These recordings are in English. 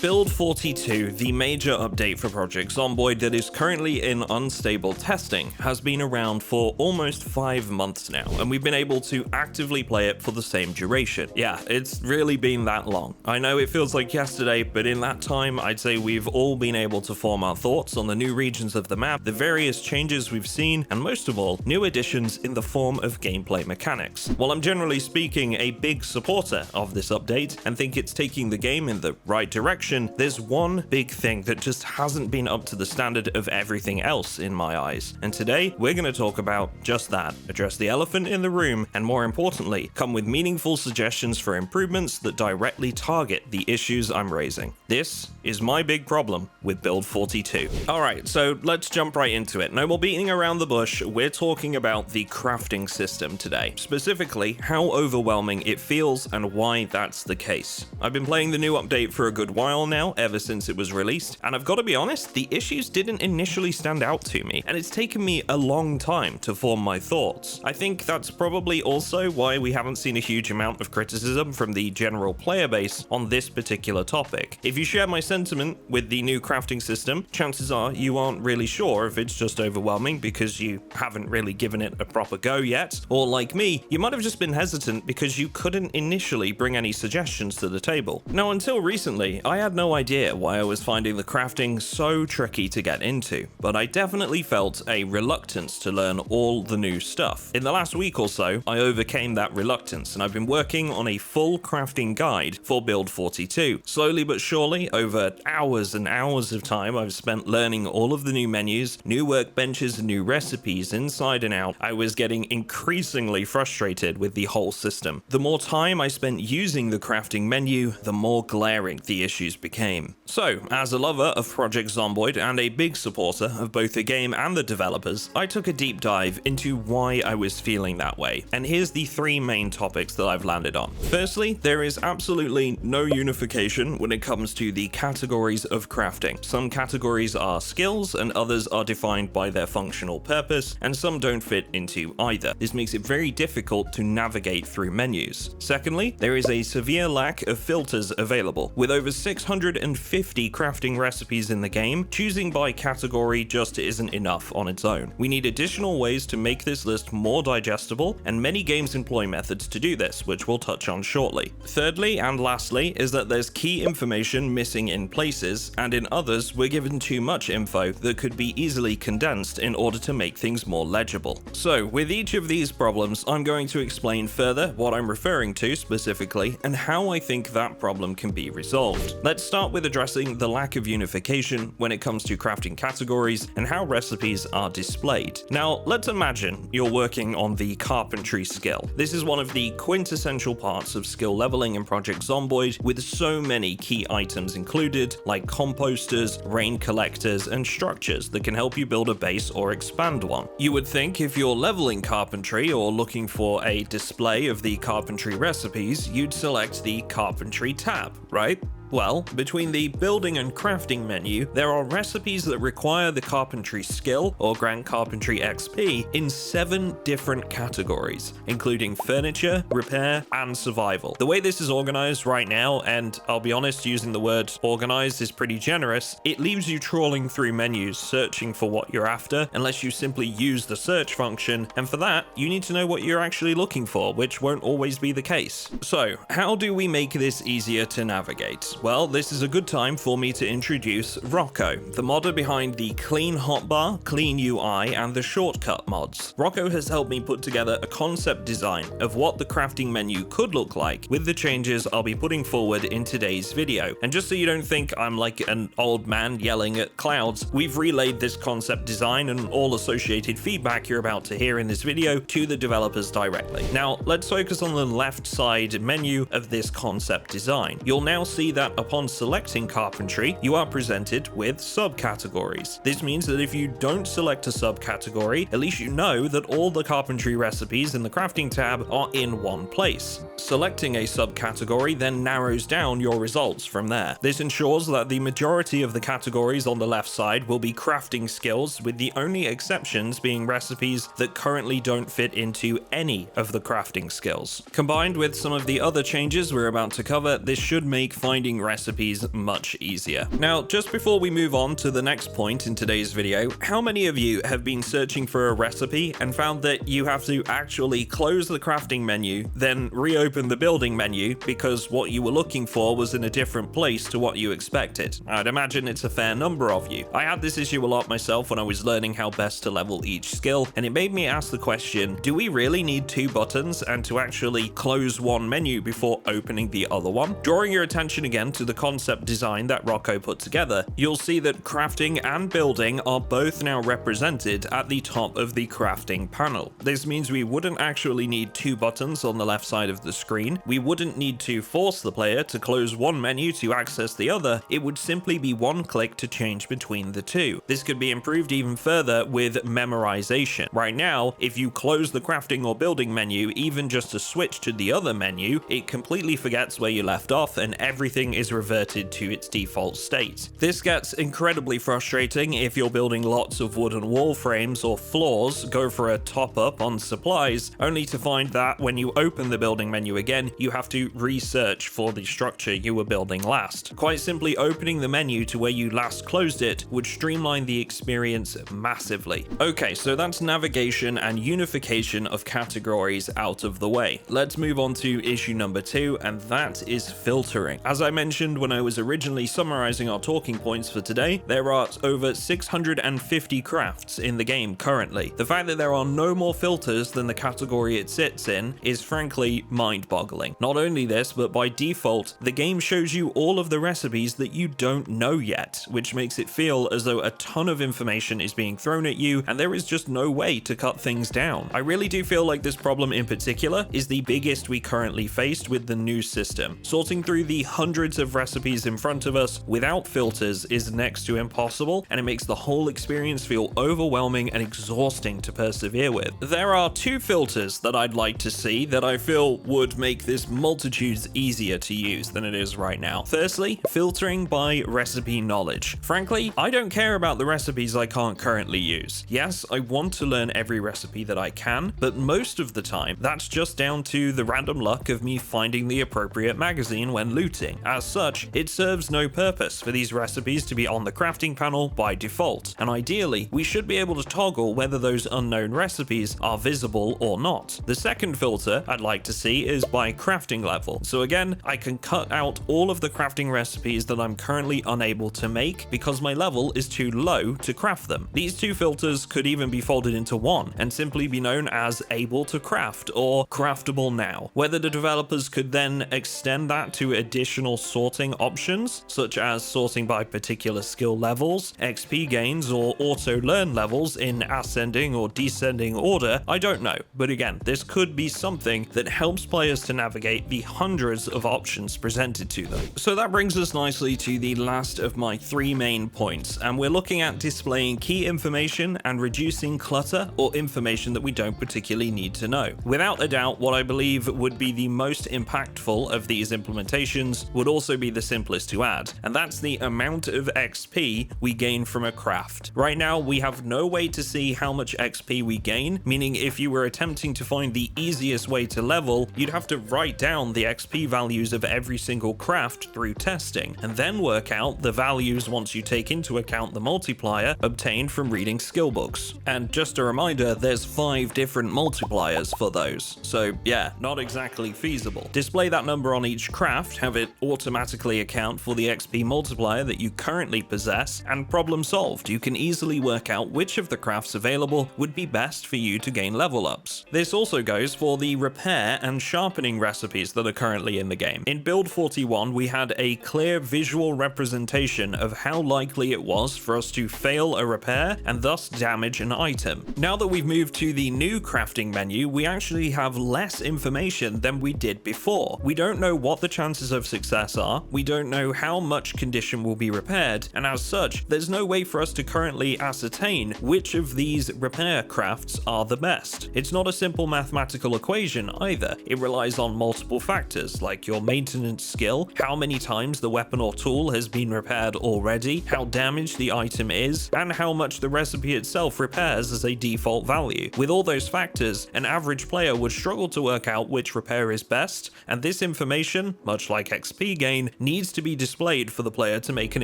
Build 42, the major update for Project Zomboid that is currently in unstable testing, has been around for almost 5 months now, and we've been able to actively play it for the same duration. Yeah, it's really been that long. I know it feels like yesterday, but in that time, I'd say we've all been able to form our thoughts on the new regions of the map, the various changes we've seen, and most of all, new additions in the form of gameplay mechanics. While I'm generally speaking a big supporter of this update and think it's taking the game in the right direction, there's one big thing that just hasn't been up to the standard of everything else in my eyes. And today, we're going to talk about just that, address the elephant in the room, and more importantly, come with meaningful suggestions for improvements that directly target the issues I'm raising. This is my big problem with Build 42. Alright, so let's jump right into it. No more beating around the bush, we're talking about the crafting system today. Specifically, how overwhelming it feels and why that's the case. I've been playing the new update for a good while now, ever since it was released, and I've got to be honest, the issues didn't initially stand out to me, and it's taken me a long time to form my thoughts. I think that's probably also why we haven't seen a huge amount of criticism from the general player base on this particular topic. If you share my sentiment with the new crafting system, chances are you aren't really sure if it's just overwhelming because you haven't really given it a proper go yet, or like me, you might have just been hesitant because you couldn't initially bring any suggestions to the table. Now, until recently, I had no idea why I was finding the crafting so tricky to get into, but I definitely felt a reluctance to learn all the new stuff. In the last week or so, I overcame that reluctance, and I've been working on a full crafting guide for Build 42. Slowly but surely, over hours and hours of time I've spent learning all of the new menus, new workbenches, and new recipes inside and out. I was getting increasingly frustrated with the whole system. The more time I spent using the crafting menu, the more glaring the issues became. So, as a lover of Project Zomboid and a big supporter of both the game and the developers, I took a deep dive into why I was feeling that way. And here's the 3 main topics that I've landed on. Firstly, there is absolutely no unification when it comes to the categories of crafting. Some categories are skills and others are defined by their functional purpose, and some don't fit into either. This makes it very difficult to navigate through menus. Secondly, there is a severe lack of filters available. With over 650 crafting recipes in the game, choosing by category just isn't enough on its own. We need additional ways to make this list more digestible, and many games employ methods to do this, which we'll touch on shortly. Thirdly, and lastly, is that there's key information missing in places, and in others, we're given too much info that could be easily condensed in order to make things more legible. So, with each of these problems, I'm going to explain further what I'm referring to specifically, and how I think that problem can be resolved. Let's start with addressing the lack of unification when it comes to crafting categories and how recipes are displayed. Now, let's imagine you're working on the carpentry skill. This is one of the quintessential parts of skill leveling in Project Zomboid, with so many key items included, like composters, rain collectors, and structures that can help you build a base or expand one. You would think if you're leveling carpentry or looking for a display of the carpentry recipes, you'd select the carpentry tab, right? Well, between the building and crafting menu, there are recipes that require the carpentry skill or grant carpentry XP in 7 different categories, including furniture, repair, and survival. The way this is organized right now, and I'll be honest, using the word organized is pretty generous, it leaves you trawling through menus searching for what you're after unless you simply use the search function, and for that, you need to know what you're actually looking for, which won't always be the case. So, how do we make this easier to navigate? Well, this is a good time for me to introduce Rocco, the modder behind the Clean Hotbar, Clean UI, and the Shortcut mods. Rocco has helped me put together a concept design of what the crafting menu could look like with the changes I'll be putting forward in today's video. And just so you don't think I'm like an old man yelling at clouds, we've relayed this concept design and all associated feedback you're about to hear in this video to the developers directly. Now, let's focus on the left side menu of this concept design. You'll now see that upon selecting carpentry, you are presented with subcategories. This means that if you don't select a subcategory, at least you know that all the carpentry recipes in the crafting tab are in one place. Selecting a subcategory then narrows down your results from there. This ensures that the majority of the categories on the left side will be crafting skills, with the only exceptions being recipes that currently don't fit into any of the crafting skills. Combined with some of the other changes we're about to cover, this should make finding recipes much easier. Now, just before we move on to the next point in today's video, how many of you have been searching for a recipe and found that you have to actually close the crafting menu, then reopen the building menu because what you were looking for was in a different place to what you expected? I'd imagine it's a fair number of you. I had this issue a lot myself when I was learning how best to level each skill, and it made me ask the question, do we really need 2 buttons and to actually close one menu before opening the other one? Drawing your attention again to the concept design that Rocco put together, you'll see that crafting and building are both now represented at the top of the crafting panel. This means we wouldn't actually need 2 buttons on the left side of the screen. We wouldn't need to force the player to close one menu to access the other. It would simply be one click to change between the two. This could be improved even further with memorization. Right now, if you close the crafting or building menu, even just to switch to the other menu, it completely forgets where you left off and everything is reverted to its default state. This gets incredibly frustrating if you're building lots of wooden wall frames or floors, go for a top up on supplies, only to find that when you open the building menu again, you have to research for the structure you were building last. Quite simply, opening the menu to where you last closed it would streamline the experience massively. Okay, so that's navigation and unification of categories out of the way. Let's move on to issue number 2, and that is filtering. As I mentioned when I was originally summarizing our talking points for today, there are over 650 crafts in the game currently. The fact that there are no more filters than the category it sits in is frankly mind-boggling. Not only this, but by default, the game shows you all of the recipes that you don't know yet, which makes it feel as though a ton of information is being thrown at you and there is just no way to cut things down. I really do feel like this problem in particular is the biggest we currently faced with the new system. Sorting through the hundreds of recipes in front of us without filters is next to impossible, and it makes the whole experience feel overwhelming and exhausting to persevere with. There are 2 filters that I'd like to see that I feel would make this multitudes easier to use than it is right now. Firstly, filtering by recipe knowledge. Frankly, I don't care about the recipes I can't currently use. Yes, I want to learn every recipe that I can, but most of the time, that's just down to the random luck of me finding the appropriate magazine when looting. As such, it serves no purpose for these recipes to be on the crafting panel by default, and ideally, we should be able to toggle whether those unknown recipes are visible or not. The second filter I'd like to see is by crafting level. So again, I can cut out all of the crafting recipes that I'm currently unable to make because my level is too low to craft them. These 2 filters could even be folded into one and simply be known as able to craft or craftable now. Whether the developers could then extend that to additional sorting options, such as sorting by particular skill levels, XP gains, or auto learn levels in ascending or descending order, I don't know. But again, this could be something that helps players to navigate the hundreds of options presented to them. So that brings us nicely to the last of my 3 main points, and we're looking at displaying key information and reducing clutter or information that we don't particularly need to know. Without a doubt, what I believe would be the most impactful of these implementations would also be the simplest to add, and that's the amount of XP we gain from a craft. Right now, we have no way to see how much XP we gain, meaning if you were attempting to find the easiest way to level, you'd have to write down the XP values of every single craft through testing, and then work out the values once you take into account the multiplier obtained from reading skill books. And just a reminder, there's 5 different multipliers for those, so yeah, not exactly feasible. Display that number on each craft, have it automatically account for the XP multiplier that you currently possess, and problem solved. You can easily work out which of the crafts available would be best for you to gain level ups. This also goes for the repair and sharpening recipes that are currently in the game. In build 41, we had a clear visual representation of how likely it was for us to fail a repair and thus damage an item. Now that we've moved to the new crafting menu, we actually have less information than we did before. We don't know what the chances of success are, we don't know how much condition will be repaired, and as such, there's no way for us to currently ascertain which of these repair crafts are the best. It's not a simple mathematical equation either. It relies on multiple factors like your maintenance skill, how many times the weapon or tool has been repaired already, how damaged the item is, and how much the recipe itself repairs as a default value. With all those factors, an average player would struggle to work out which repair is best, and this information, much like XP gain needs to be displayed for the player to make an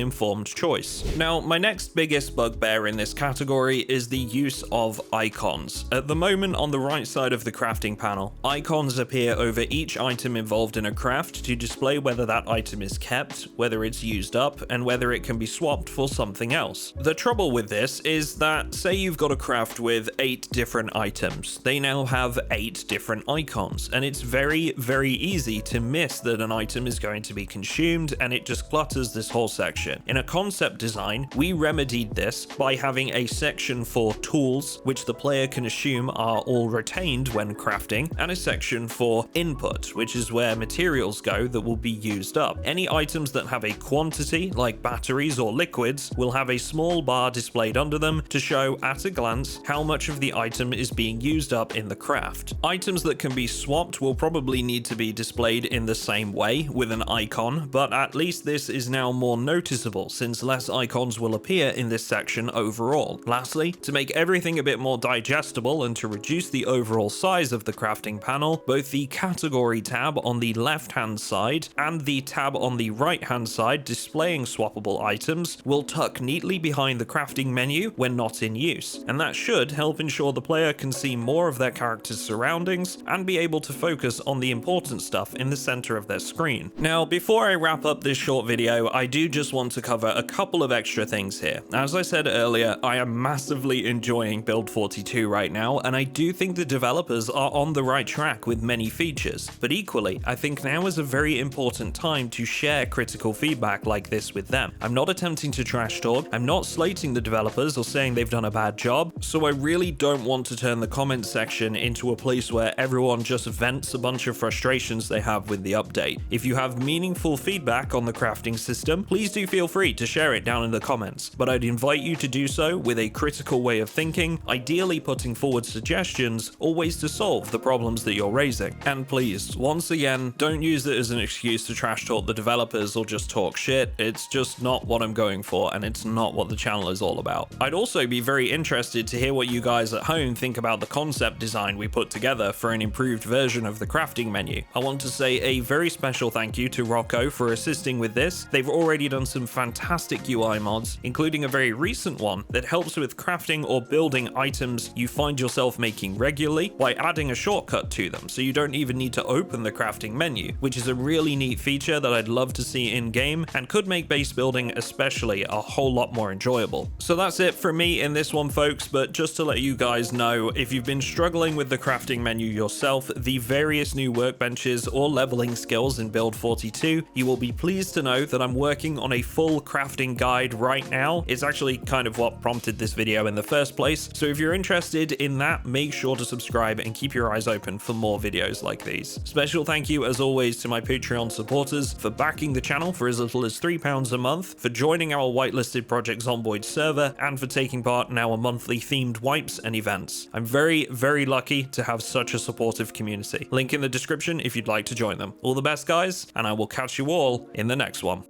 informed choice. Now, my next biggest bugbear in this category is the use of icons. At the moment, on the right side of the crafting panel, icons appear over each item involved in a craft to display whether that item is kept, whether it's used up, and whether it can be swapped for something else. The trouble with this is that, say you've got a craft with 8 different items, they now have 8 different icons, and it's very, very easy to miss that an item is going to be consumed, and it just clutters this whole section. In a concept design, we remedied this by having a section for tools, which the player can assume are all retained when crafting, and a section for input, which is where materials go that will be used up. Any items that have a quantity, like batteries or liquids, will have a small bar displayed under them to show at a glance how much of the item is being used up in the craft. Items that can be swapped will probably need to be displayed in the same way with an icon, but at least this is now more noticeable since less icons will appear in this section overall. Lastly, to make everything a bit more digestible and to reduce the overall size of the crafting panel, both the category tab on the left hand side and the tab on the right hand side displaying swappable items will tuck neatly behind the crafting menu when not in use, and that should help ensure the player can see more of their character's surroundings and be able to focus on the important stuff in the center of their screen. Now, before I wrap up this short video, I do just want to cover a couple of extra things here. As I said earlier, I am massively enjoying Build 42 right now, and I do think the developers are on the right track with many features, but equally, I think now is a very important time to share critical feedback like this with them. I'm not attempting to trash talk, I'm not slating the developers or saying they've done a bad job, so I really don't want to turn the comment section into a place where everyone just vents a bunch of frustrations they have with the update. If you have meaningful feedback on the crafting system, please do feel free to share it down in the comments, but I'd invite you to do so with a critical way of thinking, ideally putting forward suggestions or ways to solve the problems that you're raising. And please, once again, don't use it as an excuse to trash talk the developers or just talk shit. It's just not what I'm going for, and it's not what the channel is all about. I'd also be very interested to hear what you guys at home think about the concept design we put together for an improved version of the crafting menu. I want to say a very special thank you to Rocco for assisting with this. They've already done some fantastic UI mods, including a very recent one that helps with crafting or building items you find yourself making regularly by adding a shortcut to them, so you don't even need to open the crafting menu, which is a really neat feature that I'd love to see in game and could make base building especially a whole lot more enjoyable. So that's it from me in this one, folks, but just to let you guys know, if you've been struggling with the crafting menu yourself, the various new workbenches or leveling skills in Build 42, you will be pleased to know that I'm working on a full crafting guide right now. It's actually kind of what prompted this video in the first place, so if you're interested in that, make sure to subscribe and keep your eyes open for more videos like these. Special thank you as always to my Patreon supporters for backing the channel for as little as £3 a month, for joining our whitelisted Project Zomboid server, and for taking part in our monthly themed wipes and events. I'm very, very lucky to have such a supportive community. Link in the description if you'd like to join them. All the best, guys, and I will catch you all in the next one.